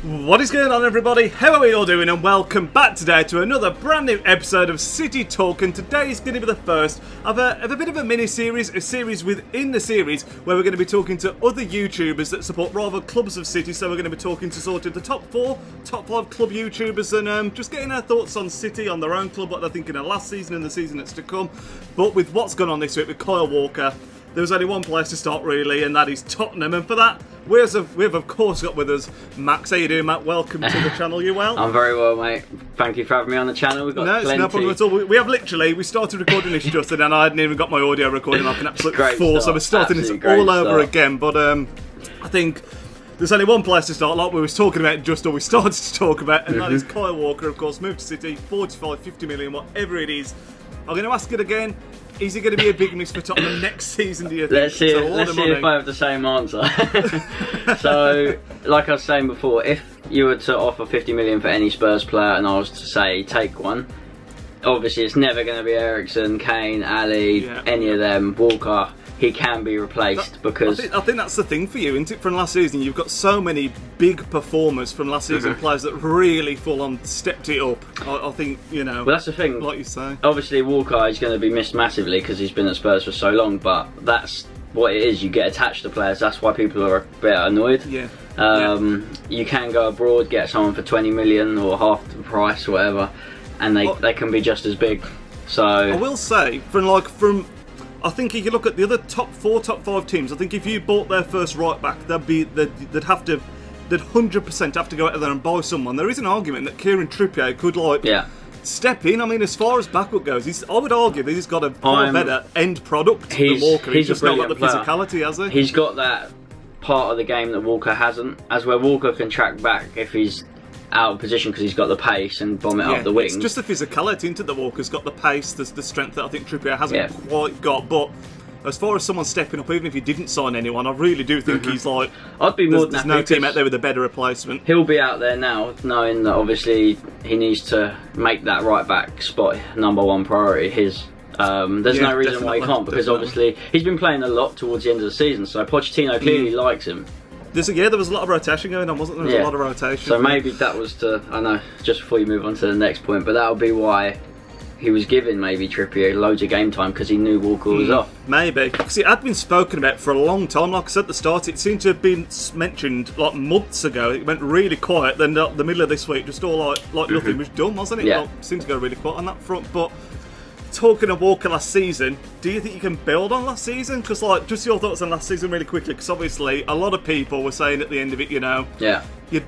What is going on, everybody? How are we all doing? And welcome back today to another brand new episode of City Talk. And today is going to be the first of a bit of a mini-series, a series within the series where we're going to be talking to other YouTubers that support rival clubs of City. So we're going to be talking to sort of the top 4, top 5 club YouTubers and just getting our thoughts on City, on their own club, what they're thinking of last season and the season that's to come. But with what's gone on this week with Kyle Walker, there was only one place to start really, and that is Tottenham. And for that, we've of course got with us Max. How you doing, Matt? Welcome to the channel. You well? I'm very well, mate. Thank you for having me on the channel. We've got plenty. It's no problem at all. We have literally, we started recording this just and then I hadn't even got my audio recording like an absolute fool, so we're starting this all over again. But I think there's only one place to start, like we was talking about just, or we started to talk about, and that is Kyle Walker, of course, moved to City, 45, 50 million, whatever it is. I'm going to ask it again. Is he going to be a big miss for Tottenham next season, do you think? Let's see if I have the same answer. So, like I was saying before, if you were to offer 50 million for any Spurs player and I was to say take one, obviously it's never going to be Eriksen, Kane, Ali, any of them, Walker. He can be replaced because I think that's the thing for you, isn't it? From last season, you've got so many big performers from last season, players that really full on stepped it up. I think, you know. Well, that's the thing. Like you say, obviously Walker is going to be missed massively because he's been at Spurs for so long. But that's what it is. You get attached to players. That's why people are a bit annoyed. Yeah. You can go abroad, get someone for 20 million or half the price, or whatever, and they can be just as big. So I will say, from I think if you look at the other top 4, top 5 teams, I think if you bought their first right back, they'd 100% have to go out there and buy someone. There is an argument that Kieran Trippier could step in. I mean, as far as backup goes, I would argue that he's got a far better end product than Walker. He's just not got the physicality, has he? He's got that part of the game that Walker hasn't. As where Walker can track back if he's out of position because he's got the pace and bomb it up the wings. It's just the physicality into the Walker's got the pace, the strength that I think Trippier hasn't quite got. But as far as someone stepping up, even if you didn't sign anyone, I really do think he's like. I'd be more than there's no team out there with a better replacement. He'll be out there now, knowing that obviously he needs to make that right back spot #1 priority. There's no reason why he can't, because obviously he's been playing a lot towards the end of the season. So Pochettino clearly likes him. There was a lot of rotation going on, wasn't there? There was a lot of rotation. So maybe that was I know, just before you move on to the next point, but that'll be why he was giving maybe Trippier loads of game time, because he knew Walker was off. Maybe. Because it had been spoken about for a long time. Like I said at the start, it seemed to have been mentioned like months ago. It went really quiet. Then the middle of this week, just all like nothing was done, wasn't it? Yeah. Like, seemed to go really quiet on that front. But talking of Walker last season, do you think you can build on last season? Because just your thoughts on last season really quickly, because obviously a lot of people were saying at the end of it, you'd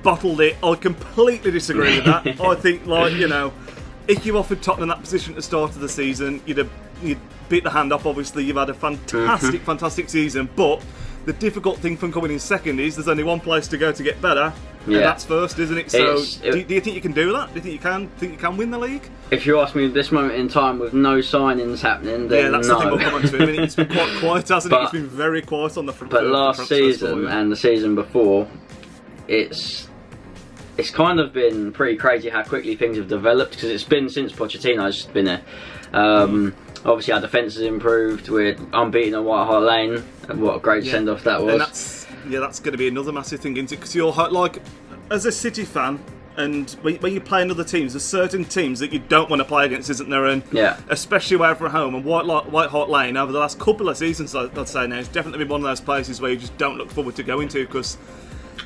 bottled it. I completely disagree with that. I think, if you offered Tottenham that position at the start of the season, you'd beat the hand off. Obviously, you've had a fantastic season, but the difficult thing from coming in second is there's only one place to go to get better, and that's first, isn't it? So, do you think you can do that? Do you think you can win the league? If you ask me at this moment in time with no signings happening, then that's the thing we'll come on to. I mean, it's been quite quiet, hasn't it? It's been very quiet on the front. But last season and the season before, it's kind of been pretty crazy how quickly things have developed, because it's been since Pochettino's been there. Obviously our defence has improved. We're unbeaten at White Hart Lane. What a great send-off that was. And that's going to be another massive thing, isn't it? Because you're like, as a City fan, and when you play in other teams, there's certain teams that you don't want to play against, isn't there? And especially away from home. And White Hart Lane, over the last couple of seasons, I'd say now, it's definitely been one of those places where you just don't look forward to going to, because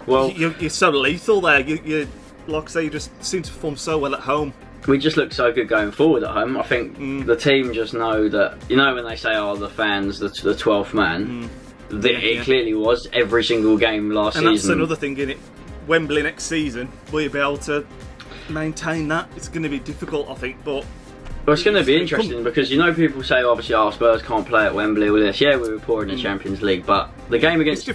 you're so lethal there. You like I say, you just seem to perform so well at home. We just look so good going forward at home. I think the team just know that, when they say, the fans, the 12th man, it clearly was every single game last season. And that's another thing, isn't it? Wembley next season, will you be able to maintain that? It's going to be difficult, I think, but well, it's going to be interesting, because people say obviously Spurs can't play at Wembley or this. Yeah, we were poor in the Champions League, but the game against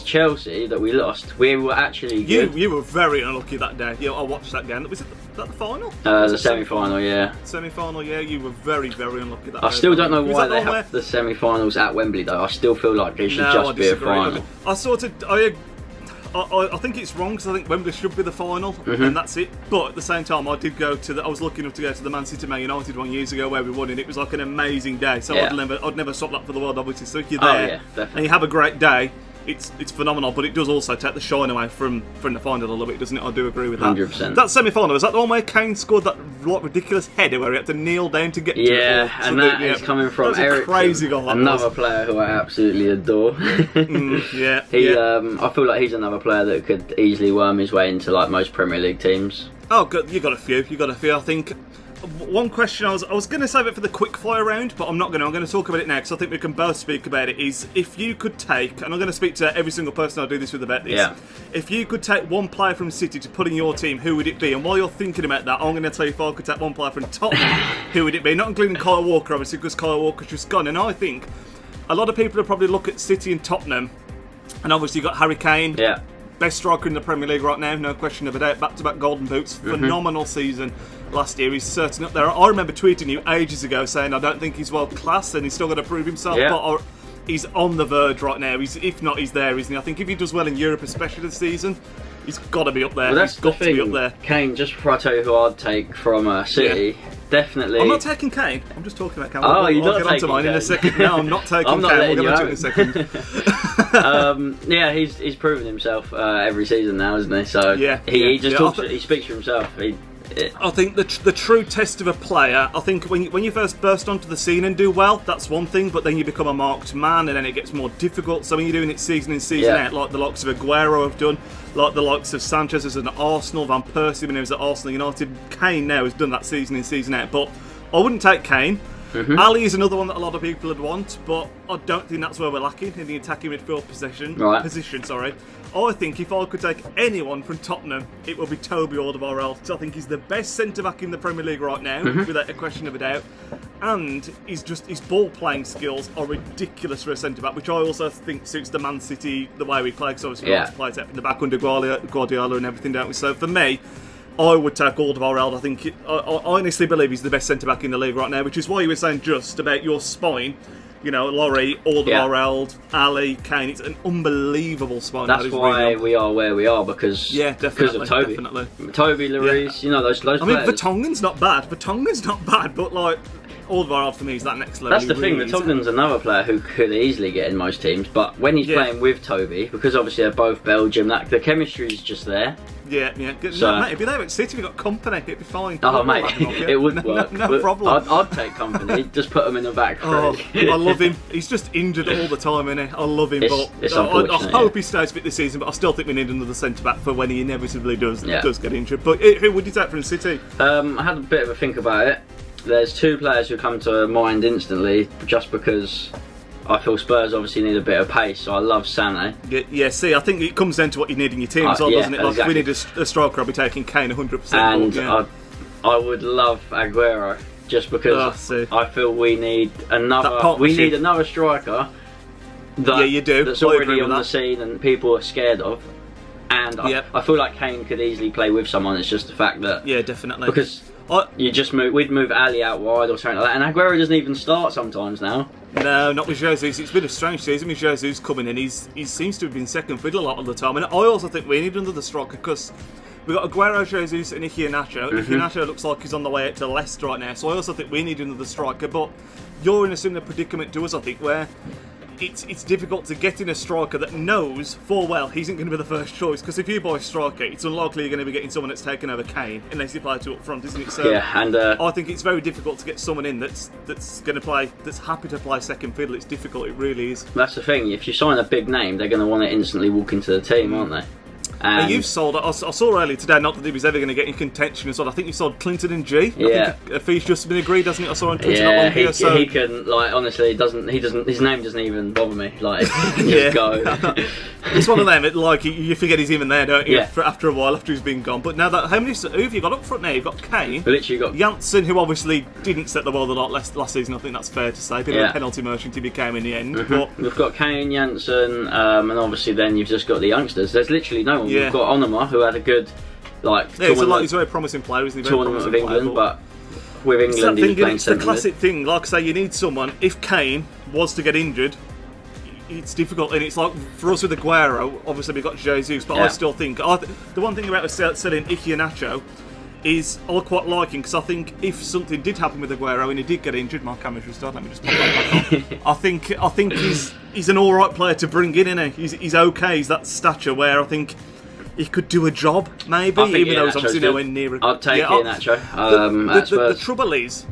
Chelsea that we lost, we were actually good. You were very unlucky that day. I watched that game. Was it the final? The semi-final, yeah. Semi-final, yeah. You were very unlucky that day. I still don't know why they have the semi-finals at Wembley though. I still feel like it should just be a final. I think it's wrong, because I think Wembley should be the final, and that's it. But at the same time, I was lucky enough to go to the Man City Man United one years ago where we won, and it was like an amazing day. So I'd never swap that for the world, obviously. So if you're there and you have a great day, it's phenomenal, but it does also take the shine away from the final a little bit, doesn't it? I do agree with that. 100%. That semi-final, was that the one where Kane scored that ridiculous header where he had to kneel down to get to it? Yeah, and that is coming from Eric, crazy goal, another player who I absolutely adore. I feel like he's another player that could easily worm his way into like most Premier League teams. Oh, good. You got a few. I think one question I was going to save it for the quick fire round, but I'm not going to. I'm going to talk about it now because I think we can both speak about it. Is if you could take, and I'm going to speak to every single person I do this with about this. Yeah. If you could take one player from City to put in your team, who would it be? And while you're thinking about that, I'm going to tell you if I could take one player from Tottenham, who would it be? Not including Kyle Walker, obviously, because Kyle Walker's just gone. And I think a lot of people will probably look at City and Tottenham, and obviously you've got Harry Kane. Yeah. Best striker in the Premier League right now, no question of a doubt. Back-to-back Golden Boots, phenomenal season last year. He's certainly up there. I remember tweeting you ages ago saying I don't think he's world class and he's still got to prove himself. Yeah. But he's on the verge right now. If not, he's there, isn't he? I think if he does well in Europe, especially this season, he's got to be up there. Well, that's he's got the thing. to be up there. Kane, just before I tell you who I'd take from City, definitely. I'm not taking Kane. I'm just talking about Kane. Oh, you're not I'll get onto mine in a second. No, I'm not taking I'm not Kane. We'll get letting onto it in a second. Yeah, he's proven himself every season now, isn't he? So he just talks. He speaks for himself. I think the true test of a player, I think when you first burst onto the scene and do well, that's one thing, but then you become a marked man and then it gets more difficult. So when you're doing it season in, season out, like the likes of Aguero have done, like the likes of Sanchez as an Arsenal, Van Persie when he was at Arsenal United, Kane now has done that season in, season out. But I wouldn't take Kane. Ali is another one that a lot of people would want, but I don't think that's where we're lacking in the attacking midfield position. I think if I could take anyone from Tottenham, it would be Toby Alderweireld. I think he's the best centre-back in the Premier League right now, without a question of a doubt. And his ball-playing skills are ridiculous for a centre-back, which I also think suits the Man City, the way we play, because obviously we like to play it in the back under Guardiola and everything, don't we? So for me, I would take Alderweireld. I think I honestly believe he's the best centre-back in the league right now, which is why you were saying just about your spine. You know, Laurie, Alderweireld, Ali, Kane. It's an unbelievable spine. That's why we are where we are, because of Toby. Toby, Lloris, you know, those players. I mean, Vertonghen's not bad, but like, Alderweireld for me is that next level. That's the thing, Vertonghen's another player who could easily get in most teams, but when he's playing with Toby, because obviously they're both Belgium, the chemistry is just there. Yeah. So, mate, it'd be there at City, we've got company, it'd be fine. Oh, mate, it would work. No problem. I'd take company, just put him in the back three. I love him. He's just injured all the time, isn't he? I love him, it's I hope he stays fit this season, but I still think we need another centre-back for when he inevitably does get injured. But who would you take from City? I had a bit of a think about it. There's two players who come to mind instantly, just because I feel Spurs obviously need a bit of pace, so I love Sané. Yeah, see, I think it comes down to what you need in your team as well, doesn't it? Like, if we need a striker, I'll be taking Kane 100%. And I would love Aguero, just because I feel we need another striker that's already on the scene and people are scared of. And I feel like Kane could easily play with someone. It's just the fact that definitely, because we'd move Ali out wide or something like that, and Aguero doesn't even start sometimes now. No, not with Jesus. It's been a strange season with Jesus coming in. He seems to have been second fiddle a lot of the time, and I also think we need another striker because we've got Aguero, Jesus, and Iheanacho. Iheanacho looks like he's on the way out to Leicester right now, so I also think we need another striker. But you're in a similar predicament to us, I think, where it's difficult to get in a striker that knows full well he isn't going to be the first choice, because if you buy a striker, it's unlikely you're going to be getting someone that's taken over Kane unless you play two up front, isn't it? So I think it's very difficult to get someone in that's going to play, that's happy to play second fiddle. It's difficult, it really is. That's the thing. If you sign a big name, they're going to want to instantly walk into the team, aren't they? You've sold. I saw earlier today, not that he was ever going to get in contention as well. I think you sold Clinton and G. I think a fee's just been agreed, hasn't it? I saw on Twitter not long ago. So he can, like, honestly, his name doesn't even bother me. Like, just go. It's one of them. You forget he's even there, don't you? After a while, after he's been gone. But now who have you got up front now? You've got Kane. Literally got Janssen, who obviously didn't set the world a lot last season. I think that's fair to say. Bit of a penalty merchant he became in the end. But we've got Kane, Janssen, and obviously then you've just got the youngsters. There's literally no one. We've got Onoma, who had a good he's a very promising player, isn't he? Tournament of England, but with England he's playing it's the classic thing. Like I say, you need someone. If Kane was to get injured, it's difficult, and it's like for us with Aguero. Obviously, we've got Jesus, but I still think the one thing about selling Iheanacho I quite like him because I think if something did happen with Aguero and he did get injured, my camera's restarted. Let me just pop that back on. I think he's an all right player to bring in, isn't he? He's okay. He's that stature where I think he could do a job, maybe, even though he's obviously nowhere near it. I'd take Nacho. The trouble is,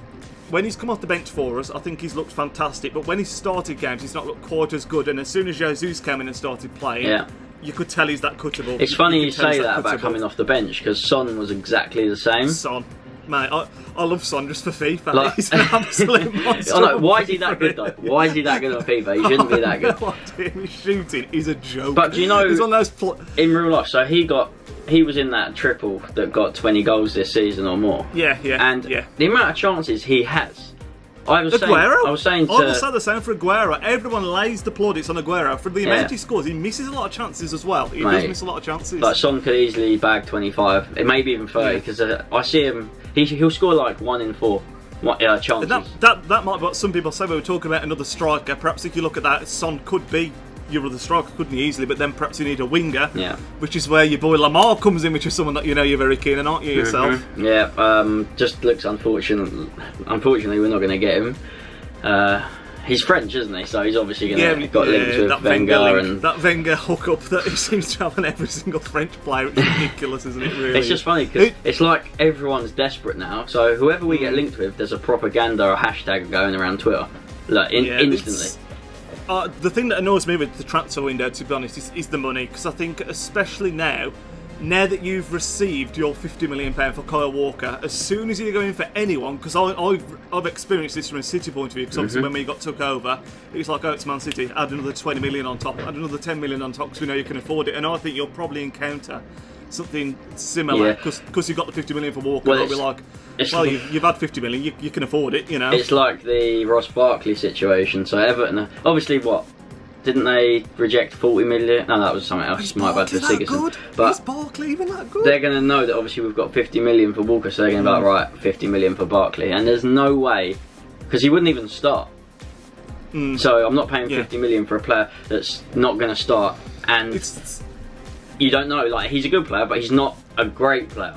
when he's come off the bench for us, I think he's looked fantastic. But when he's started games, he's not looked quite as good. And as soon as Jesus came in and started playing, you could tell he's that cuttable. It's funny you say that about coming off the bench, because Son was exactly the same. Son. Mate, I love Son just for FIFA. Like, he's an absolute monster. I know, why is he that good though? Why is he that good on FIFA? He shouldn't be that good. His shooting is a joke. But do you know, he's on those in real life, so he was in that triple that got 20 goals this season or more. And the amount of chances he has. I was saying to... I would say the same for Aguero. Everyone lays the plaudits on Aguero. For the amount he scores, he misses a lot of chances as well. He does miss a lot of chances. Like, Son could easily bag 25, maybe even 30, because I see him... He'll score like 1 in 4 chances. And that might be what some people say. We were talking about another striker. Perhaps if you look at that, Son could be your other striker, couldn't he, easily? But then perhaps you need a winger, which is where your boy Lamar comes in, which is someone that you know you're very keen on, aren't you, yourself? Just looks unfortunate. Unfortunately, we're not going to get him. He's French, isn't he? So he's obviously going to got linked with Wenger and that Wenger hookup that he seems to have on every single French player. It's ridiculous, isn't it? Really, it's just funny because it's like everyone's desperate now. So whoever we get linked with, there's a propaganda or hashtag going around Twitter, like instantly. The thing that annoys me with the transfer window, to be honest, is the money. Because I think, especially now that you've received your £50 million for Kyle Walker, as soon as you go in for anyone, because I've experienced this from a City point of view, because obviously when we took over, it was like, oh, it's Man City, add another 20 million on top, add another 10 million on top, because we know you can afford it. And I think you'll probably encounter something similar, because you've got the 50 million for Walker. Well, they'll be like, you've had 50 million, you can afford it, you know. It's like the Ross Barkley situation. So Everton, obviously, didn't they reject 40 million? No, that was something else. My bad for Sigurdsson. But is Barkley even that good? They're going to know that obviously we've got 50 million for Walker, so they're going to be like, right, 50 million for Barkley. And there's no way, because he wouldn't even start. So I'm not paying 50 million for a player that's not going to start. And you don't know, like, he's a good player, but he's not a great player.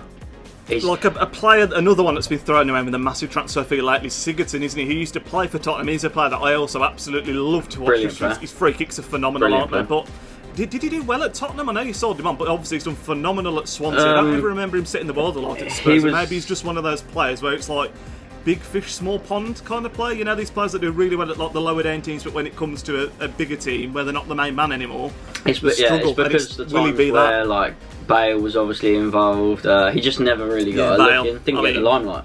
He's like a player, another one that's been thrown around with a massive transfer fee lately, Sigurdsson, isn't he? He used to play for Tottenham. He's a player that I also absolutely love to watch. His free kicks are phenomenal, aren't they? But did he do well at Tottenham? I know you sold him on, but obviously he's done phenomenal at Swansea. I don't ever remember him setting the world alight at Spurs. Maybe he's just one of those players where it's like big fish, small pond kind of player. You know, these players that do really well at like the lower down teams, but when it comes to a bigger team where they're not the main man anymore, it's because the times where like Bale was obviously involved. He just never really got a look in. Didn't get the limelight.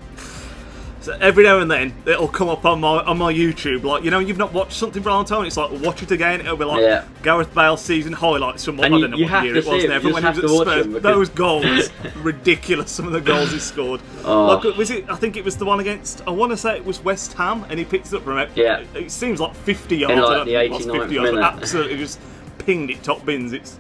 So every now and then it'll come up on my YouTube, like, you know, you've not watched something for a long time, it's like, watch it again. It'll be like Gareth Bale season highlights from I don't know what year it was now, but when he was at Spurs, those goals, ridiculous. Some of the goals he scored. Like, was it? I think it was the one against, I want to say it was West Ham, and he picked it up from it. It seems like 50 yards. In like the 89th minute. Absolutely just pinged it top bins. It's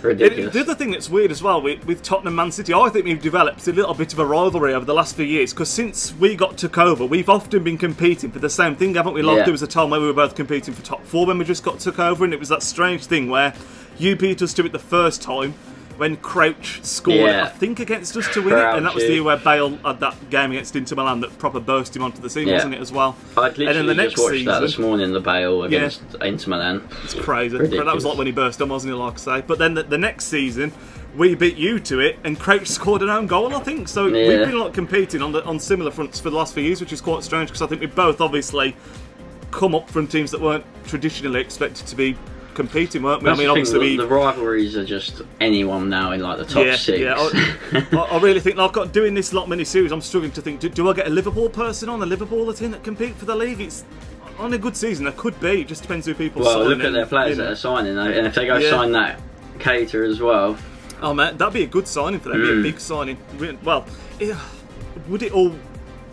ridiculous. The other thing that's weird as well with Tottenham Man City, I think we've developed a little bit of a rivalry over the last few years, because since we took over, we've often been competing for the same thing, haven't we? Like, there was a time where we were toth competing for top 4 when we just took over, and it was that strange thing where you beat us to it the first time when Crouch scored, I think, against us to win it, and that was the year where Bale had that game against Inter Milan that proper burst him onto the scene, wasn't it, as well? I'd literally just watched that this morning, the Bale against Inter Milan. It's crazy. That was like when he burst on, wasn't it, like I say? But then the next season, we beat you to it, and Crouch scored an own goal, I think. So we've been like competing on similar fronts for the last few years, which is quite strange, because I think we both obviously come up from teams that weren't traditionally expected to be competing, weren't we? I mean, obviously the rivalries are just anyone now in like the top 6. I really think, like, doing this mini series, I'm struggling to think, do I get a Liverpool person on, a Liverpool team that compete for the league? It's on a good season, there could be. It just depends who people sign. Well, look at their players that are signing, and if they go sign that Cater as well. Oh man, that'd be a good signing for them. Be a big signing. Well, would it all?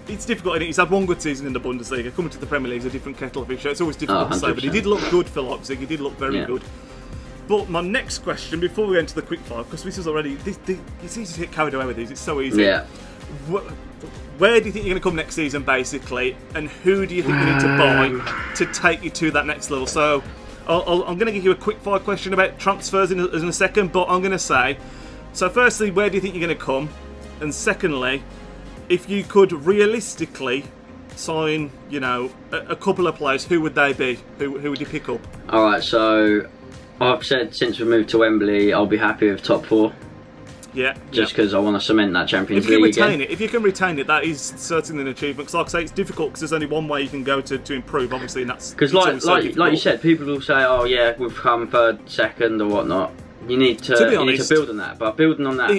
It's difficult. He's had one good season in the Bundesliga. Coming to the Premier League is a different kettle of fish. It's always difficult to say, but he did look good for Leipzig. He did look very good. But my next question, before we go into the quick fire, because this is already, it's easy to get carried away with these. It's so easy. Where do you think you're going to come next season, basically, and who do you think you need to buy to take you to that next level? So, I'm going to give you a quick fire question about transfers in a second, but I'm going to say, so firstly, where do you think you're going to come? And secondly, if you could realistically sign, you know, a couple of players, who would they be? Who would you pick up? Alright, so I've said since we moved to Wembley, I'll be happy with top 4. Yeah. Just because I want to cement that Champions League again. If you can retain it, that is certainly an achievement. Because like I say, it's difficult because there's only one way you can go to improve, obviously, and that's... Because like you said, people will say, oh yeah, we've come third, second or whatnot. You need to build on that, but building on that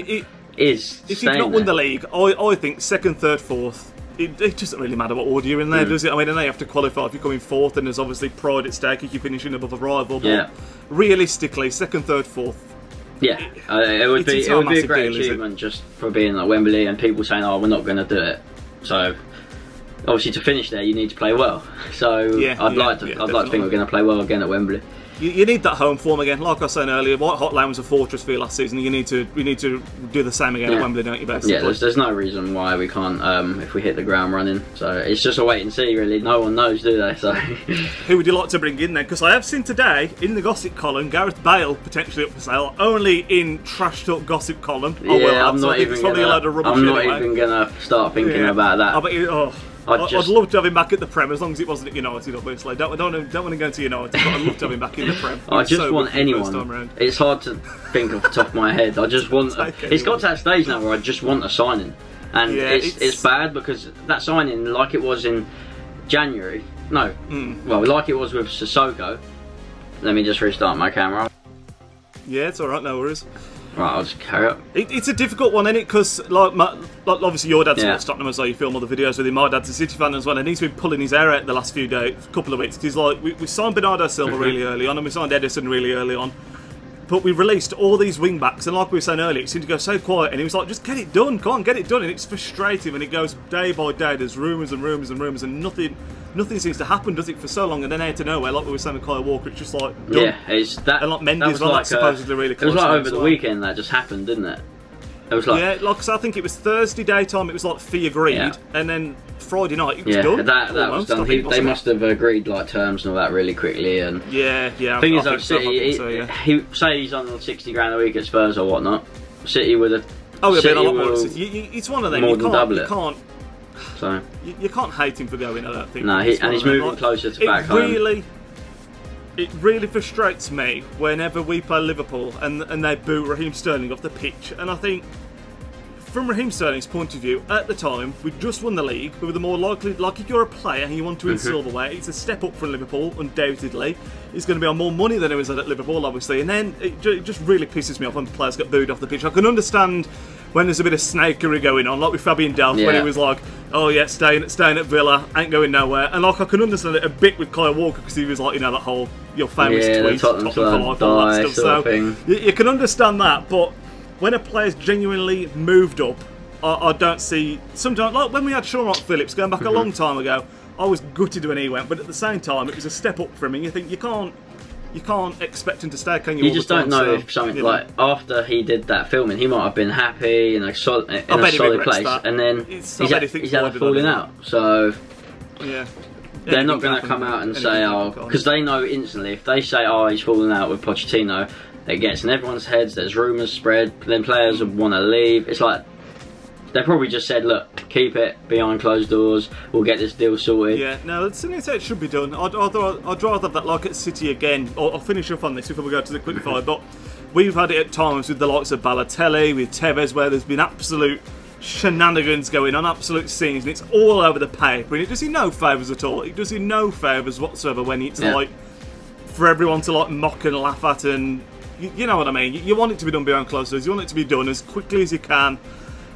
is if you've not won the league, I think second, third, fourth, it doesn't really matter what order you're in there, does it? I mean, and they have to qualify if you're coming fourth, and there's obviously pride at stake if you're finishing above a rival. But realistically, second, third, fourth. Yeah, it would be a great achievement just for being at Wembley and people saying, "Oh, we're not going to do it." So obviously, to finish there, you need to play well. So I'd like to think we're going to play well again at Wembley. You need that home form again. Like I was saying earlier, White Hart Lane was a fortress for you last season. We need to do the same again at Wembley, don't you, basically? Yeah, there's no reason why we can't if we hit the ground running. So it's just a wait and see, really. No one knows, do they? So who would you like to bring in then? Because I have seen today in the gossip column Gareth Bale potentially up for sale. Only in trash talk gossip column. Yeah, I'm not even gonna start thinking about that. I bet I'd love to have him back at the Prem, as long as it wasn't at United, obviously. I don't want to go to United, but I'd love to have him back in the Prem. I just want anyone. It's hard to think off the top of my head. I just want... It's got to that stage now where I just want a signing. And it's bad because that signing, like it was in January... No, well, like it was with Sissoko. Let me just restart my camera. Yeah, it's alright, no worries. Right, I'll just carry up. It's a difficult one, isn't it? Because like obviously your dad's watched Tottenham as well. You film all the videos with him. My dad's a City fan as well, and he's been pulling his hair out the last couple of weeks. He's like, we signed Bernardo Silva really early on, and we signed Edison really early on. But we released all these wing backs, and like we were saying earlier, it seemed to go so quiet. And he was like, "Just get it done, come on, get it done." And it's frustrating, and it goes day by day. There's rumours and rumours and rumours, and nothing seems to happen, does it, for so long? And then out of nowhere, like we were saying with Kyle Walker, it's just like done. Yeah, it's that. And like Mendy's well, that's supposedly really close. It was like over the weekend that just happened, didn't it? It was like so I think it was Thursday daytime. It was like fee agreed, and then Friday night it was done. That was done. They must have agreed like terms and all that really quickly. And thing is, though, City, he say he's on 60 grand a week at Spurs or whatnot. City would have. It's one of them. More than double it. So you can't hate him for going. I don't think. No, and he's moving closer to back home. It really frustrates me whenever we play Liverpool and they boo Raheem Sterling off the pitch. And I think, from Raheem Sterling's point of view, at the time, we just won the league. We were the more likely, like if you're a player and you want to win silverware, it's a step up for Liverpool, undoubtedly. He's going to be on more money than he was at Liverpool, obviously. And then it just really pisses me off when players get booed off the pitch. I can understand when there's a bit of snakery going on, like with Fabian Delph, when he was like, "Oh yeah, staying at Villa, ain't going nowhere." And like I can understand it a bit with Kyle Walker because he was like, you know, that whole your famous tweet, Tottenham for life, all that stuff. So you can understand that, but when a player's genuinely moved up, I don't see. Sometimes, like when we had Sean Rock Phillips going back a long time ago, I was gutted when he went, but at the same time, it was a step up for him. And you think you can't expect him to stay, can you? You just don't know if something like after he did that filming, he might have been happy in a solid place, and then he's had a falling out. So they're not going to come out and say, "Oh," because they know instantly if they say, "Oh, he's falling out with Pochettino," it gets in everyone's heads. There's rumours spread. Then players would want to leave. It's like they probably just said, "Look, keep it behind closed doors. We'll get this deal sorted." Yeah, no, it should be done. I'd rather have that like at City again. I'll finish off on this before we go to the quickfire. But we've had it at times with the likes of Balotelli, with Tevez, where there's been absolute shenanigans going on, absolute scenes, and it's all over the paper. And it does you no favours at all. It does you no favours whatsoever when it's like for everyone to like mock and laugh at, and you know what I mean. You want it to be done behind closed doors. You want it to be done as quickly as you can.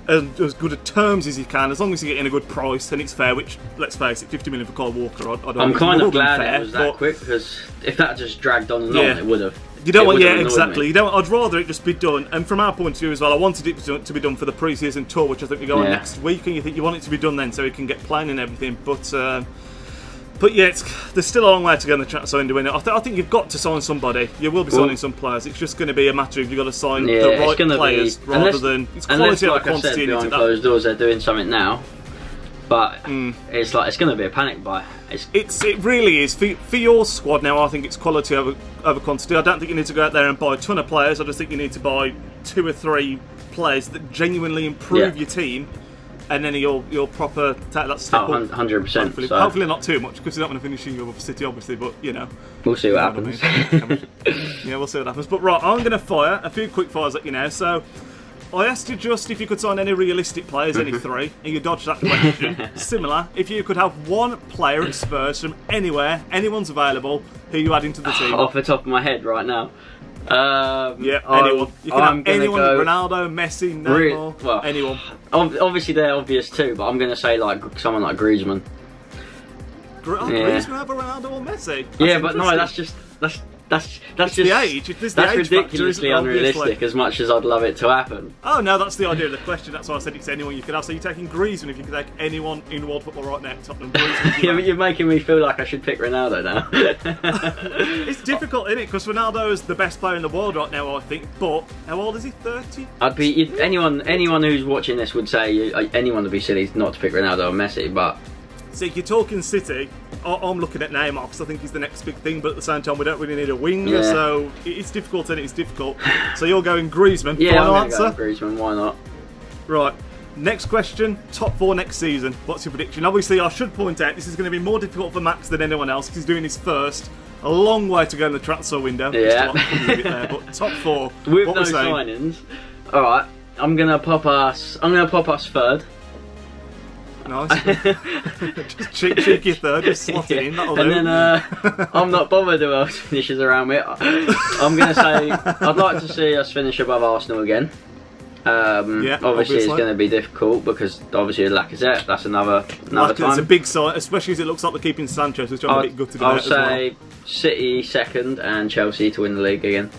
As good at terms as you can, as long as you're getting a good price and it's fair, which, let's face it, 50 million for Kyle Walker, I'm kind of glad it was that quick, because if that just dragged on and on, it would have. You don't want, exactly. You don't. I'd rather it just be done. And from our point of view as well, I wanted it to be done for the pre-season tour, which I think we go on next week, and you think you want it to be done then so he can get playing and everything. But yeah, there's still a long way to go in the transfer window. I think you've got to sign somebody. You will be signing some players. It's just going to be a matter of you've got to sign the right players rather than it's quality over quantity. Behind closed doors, they're doing something now, but it's like it's going to be a panic buy. It really is for your squad now. I think it's quality over quantity. I don't think you need to go out there and buy a ton of players. I just think you need to buy 2 or 3 players that genuinely improve your team, and then you'll proper take that step up. 100%. Hopefully not too much, because you're not going to finish in your City, obviously, but, you know. We'll see what happens. Yeah, we'll see what happens. But right, I'm going to fire a few quick fires at you now. So, I asked you just if you could sign any realistic players, any three, and you dodged that question. Similar, if you could have one player at Spurs from anywhere, anyone's available, who you add into the team? Off the top of my head right now. Yeah, anyone. You can have anyone, Ronaldo, Messi, Neymar, anyone. Obviously they're obvious too, but I'm going to say like someone like Griezmann. Griezmann over Ronaldo or Messi? Yeah, but no, that's just the age. That's ridiculously unrealistic. As much as I'd love it to happen. Oh no, that's the idea of the question. That's why I said it's anyone you could have. So you're taking Griezmann if you could take anyone in world football right now. Tottenham. You're making me feel like I should pick Ronaldo now. It's difficult, isn't it? Because Ronaldo is the best player in the world right now, I think. But how old is he? 30. Anyone who's watching this would say anyone would be silly not to pick Ronaldo or Messi, but. See, if you're talking City, I'm looking at Neymar because I think he's the next big thing, but at the same time we don't really need a winger, so it's difficult, and it's difficult. So you're going Griezmann. Yeah, Final I'm answer? Go Griezmann, why not? Right, next question, top 4 next season. What's your prediction? Obviously, I should point out, this is going to be more difficult for Max than anyone else because he's doing his first. A long way to go in the transfer window. Yeah. There, but top 4. With no signings. Alright, I'm going to pop us third. Nice. Just cheeky third, just slot it in, that'll do. And then I'm not bothered who else finishes around me. I'm going to say I'd like to see us finish above Arsenal again. Obviously it's going to be difficult because obviously Lacazette, that's another time. It's a big sign, especially as it looks like they're keeping Sanchez, which I'm a bit gutted about as well. I'll say City second and Chelsea to win the league again.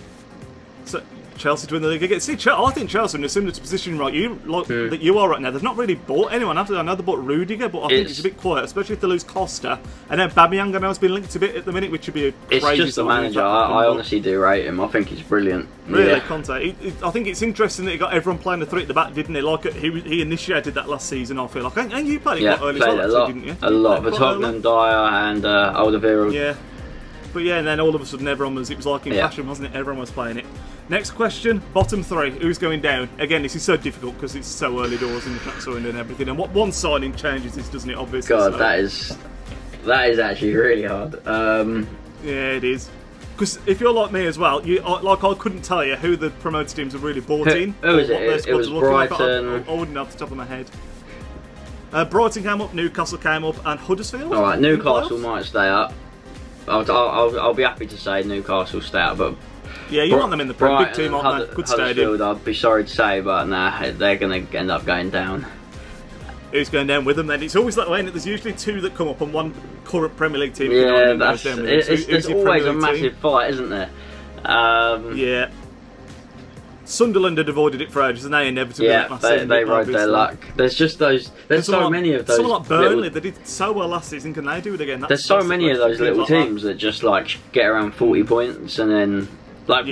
So, Chelsea to win the league again. See, I think Chelsea are in a similar position that you are right now. They've not really bought anyone after. I know they bought Rudiger, but I think it's a bit quiet, especially if they lose Costa. And then Aubameyang, I know, has been linked a bit at the minute, which would be a crazy. It's just the manager. I honestly do rate him. I think he's brilliant. Really, Conte. I think it's interesting that he got everyone playing the 3 at the back, didn't he? Like he initiated that last season. I feel like, and you played it quite early as well, didn't you? A lot. Vertonghen, Dyer, and Alderweireld. Yeah. But yeah, and then all of a sudden it was like in fashion, wasn't it? Everyone was playing it. Next question, bottom 3, who's going down? Again, this is so difficult because it's so early doors in the transfer window and everything. And what one signing changes this, doesn't it? Obviously. God, so. that is actually really hard. Yeah, it is. Because if you're like me as well, I couldn't tell you who the promoted teams have really bought in. Who was it? It was Brighton. I wouldn't off the top of my head. Brighton came up, Newcastle came up, and Huddersfield. All right, Newcastle might stay up. I'll be happy to say Newcastle stay up, but yeah, you want them in the Prem. Big team, aren't they? Good stadium. I'd be sorry to say, but nah, they're going to end up going down. Who's going down with them then? It's always that way, and there's usually 2 that come up and 1 current Premier League team. Yeah, there's always a massive fight, isn't there? Yeah. Sunderland had avoided it for ages, and they inevitably. Yeah, they rode their luck. There's just those. There's so many of those. Someone like Burnley, they did so well last season. Can they do it again? There's so many of those little teams that just like get around 40 points, and then like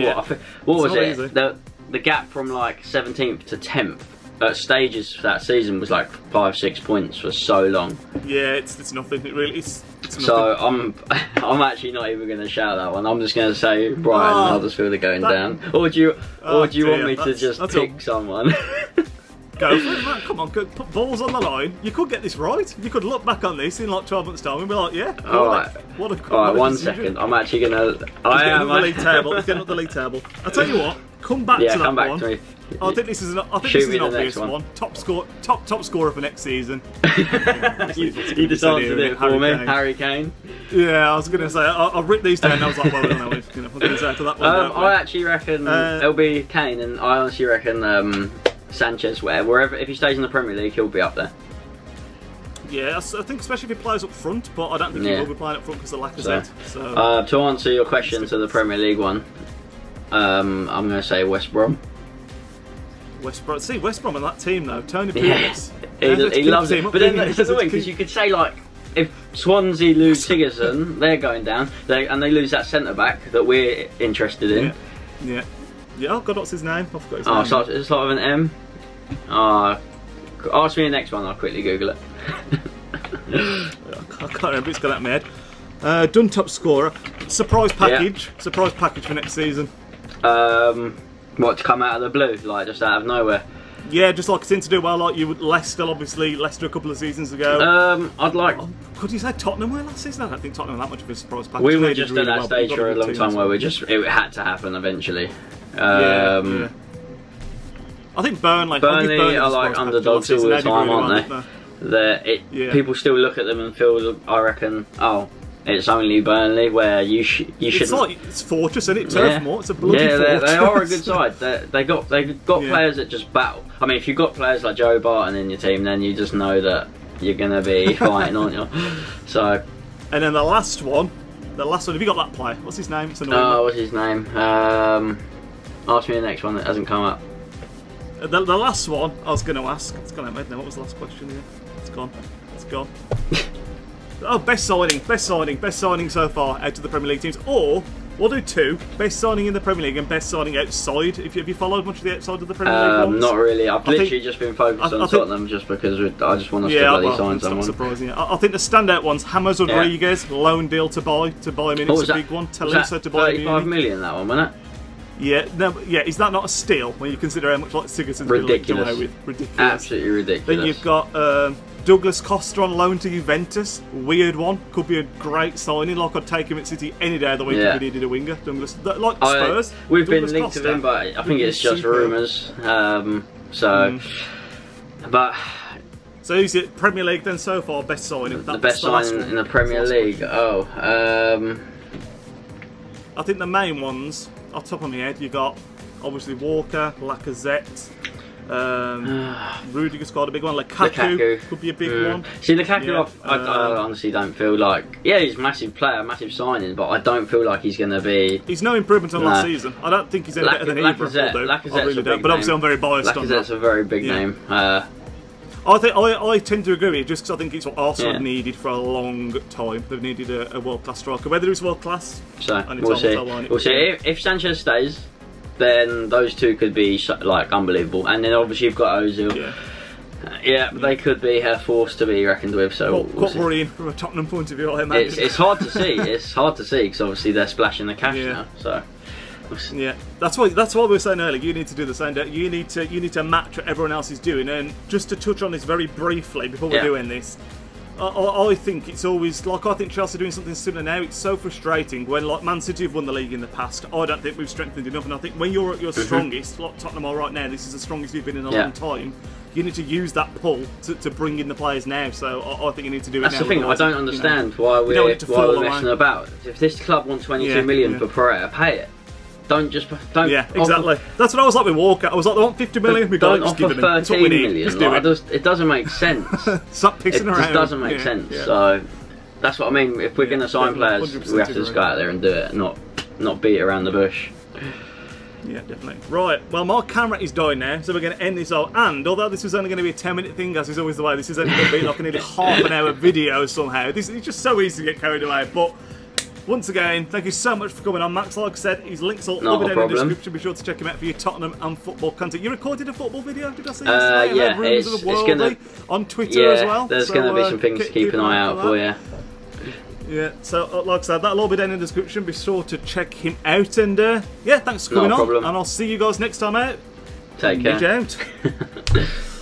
what was it? The gap from like 17th to 10th at stages for that season was like 5-6 points for so long. Yeah, it's nothing. It really is. So I'm actually not even going to shout that one. I'm just going to say Brighton and Huddersfield are going down. Or do you want me to just pick someone? Go for it, man. Come on, put balls on the line. You could get this right. You could look back on this in like 12 months' time and be like, yeah. Alright. Alright, 1 second. I'm actually going to. He's getting up the league table. He's getting up the league table. I'll tell you what. Come back to that come back one. to me. I think this is an obvious one. Top scorer for next season. He just answered it for me, Harry Kane. Yeah, I was going to say, I ripped these down and I was like, well, I don't know what I'm going to say to that one. I actually reckon it'll be Kane, and I honestly reckon Sanchez, wherever, if he stays in the Premier League, he'll be up there. Yeah, I think especially if he plays up front, but I don't think he will be playing up front because of Lacazette. So, to answer your question to the Premier League one, I'm going to say West Brom. West Brom. See, West Brom and that team though, Tony Pulis. He loves it. But then it's annoying because you could say like, if Swansea lose Sigurdsson, they're going down, and they lose that centre back that we're interested in. Yeah. Oh God, what's his name? I forgot his name. Oh, so it's sort of an M. Ask me the next one. I'll quickly Google it. I can't remember. It's got out of my head. Done top scorer. Surprise package. Surprise package for next season. What, to come out of the blue, like just out of nowhere? Yeah, just like seem to do well, like you would Leicester, obviously Leicester a couple of seasons ago. I'd like. Oh, could you say Tottenham were last season? I don't think Tottenham were that much of a surprise package. We were just at that stage for a long time where it had to happen eventually. Yeah. I think Burnley are like underdogs all the time, aren't they? People still look at them and feel, I reckon, oh, it's only Burnley, where you shouldn't. It's fortress, isn't it? Turf Moor. It's a bloody fortress. They are a good side. They got players that just battle. I mean, if you've got players like Joe Barton in your team, then you just know that you're gonna be fighting, aren't you? So. And then the last one. Have you got that player? What's his name? It's annoying. What's his name? Ask me the next one that hasn't come up. The last one I was going to ask. It's gone out my head now. What was the last question here? It's gone. It's gone. Oh, best signing so far out of the Premier League teams. Or we'll do two: best signing in the Premier League and best signing outside. Have you followed much of the outside of the Premier League ones? Not really. I've literally just been focused on Tottenham just because I just want us to bloody sign someone. Surprising. I think the standout ones: James Rodriguez, loan deal to buy him in. It's a big one. Taliso to buy him in. 35 million, that one, wasn't it? Yeah, is that not a steal when you consider how much like Sigurdsson's been away with? Ridiculous. Absolutely ridiculous. Then you've got Douglas Costa on loan to Juventus. Weird one. Could be a great signing. Like, I'd take him at City any day of the week if we needed a winger. Douglas, like Spurs. We've been linked to him, but I think it's just rumours. So who's it? Premier League then so far? Best signing. The best signing in the Premier League. I think the main ones, off the top of my head, you got obviously Walker, Lacazette. Rudiger's got a big one. Lukaku could be a big one. See, Lukaku, I honestly don't feel like. Yeah, he's a massive player, massive signing, but I don't feel like he's going to be. He's no improvement on last season. I don't think he's any better than Lacazette's I really don't. But obviously, I'm very biased on that. Lacazette's a very big name. I tend to agree with you, just because I think it's what Arsenal have needed for a long time. They've needed a world-class striker. Whether he's world-class, so we'll see. We'll see. If Sanchez stays, then those two could be like unbelievable. And then obviously you've got Ozil. But they could be a force to be reckoned with. So quite worrying from a Tottenham point of view, I imagine. It's hard to see. It's hard to see because obviously they're splashing the cash now. So. Yeah, that's why we were saying earlier. You need to do the same. You need to match what everyone else is doing. And just to touch on this very briefly before we're doing this, I think it's always like I think Chelsea are doing something similar now. It's so frustrating when like Man City have won the league in the past. I don't think we've strengthened enough. And I think when you're at your strongest, like Tottenham are right now, this is the strongest you've been in a long time. You need to use that pull to bring in the players now. So I think you need to do it now. That's the thing. I don't understand why we're messing about. If this club wants 22 million for Pereira, pay it. Don't. Yeah, exactly. That's what I was like with Walker. I was like, they want 50 million. We don't offer 13 million. Just do it. It doesn't make sense. Stop pissing around. It just doesn't make sense. So that's what I mean. If we're going to sign players, we have to just go out there and do it, not beat around the bush. Yeah, definitely. Right, well, my camera is dying now, so we're going to end this off. And although this was only going to be a 10-minute thing, as is always the way, this is only going to be like nearly half an hour video somehow. It's just so easy to get carried away. But once again, thank you so much for coming on, Max. Like I said, his links will be down in the description. Be sure to check him out for your Tottenham and football content. You recorded a football video, did I see? Yeah, it's going to on Twitter as well. There's going to be some things to keep an eye out for you. Yeah, so like I said, that'll all be down in the description. Be sure to check him out. And yeah, thanks for coming on. And I'll see you guys next time out. Take care. Nidge out.